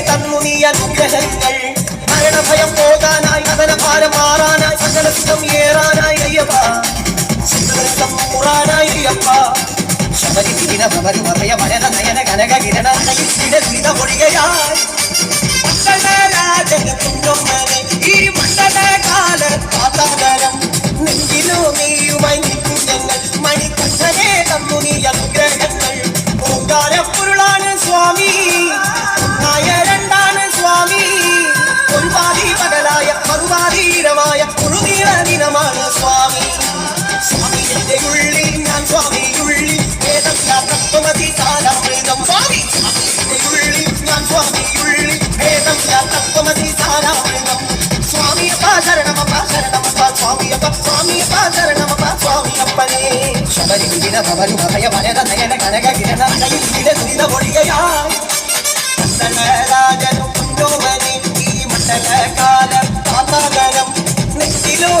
തന്നു നീ അനുഗ്രഹങ്ങൾ മരണഭയം പോകാനായി മദനഭാരം മാറാനായി സകലസുഖം ഏറാനായി അയ്യപ്പ ശിവരസം മുറാനായി അയ്യപ്പ ശബരി വിഘ്ന ഭവരു ഭയ ഭരത നയന കനക കിരണ ദുരിത ഒഴികയായി മണ്ഡലരാജനത്തുണ്ടൊമ്മനെ ഈ മണ്ഡലകാല പാതാതരം നെഞ്ചിലോ നീയുമായി നിൽക്കും ഞങ്ങൾ മണികണ്ഠനെ തന്നു നീ അനുഗ്രഹങ്ങൾ ഓങ്കാരപ്പൊരുളാണ് സ്വാമി നായരണ്ടാണ് സ്വാമി ഒരു പാതി പകലായ മറുപാതീരമായ മുഴുനീള ദിനമാണ് സ്വാമി സ്വാമി എന്റെ ഉള്ളിൽ ഞാൻ സ്വാമിയുള്ളിൽ തത്വമതി സാരാമൃതം സ്വാമി ഉള്ളിൽ ഞാൻ സ്വാമിയുള്ളിൽ തത്വമതി സാരാമൃതം സ്വാമിയപ്പ ശരണമപ്പ ശരണമപ്പ സ്വാമിയപ്പ സ്വാമിയപ്പ ശരണമപ്പ സ്വാമിയപ്പനേ ശബരി വിഘ്ന ഭവരു ഭയ ഭരത നയന കനക കിരണ ദുരിത ഒഴികയായി രാജനു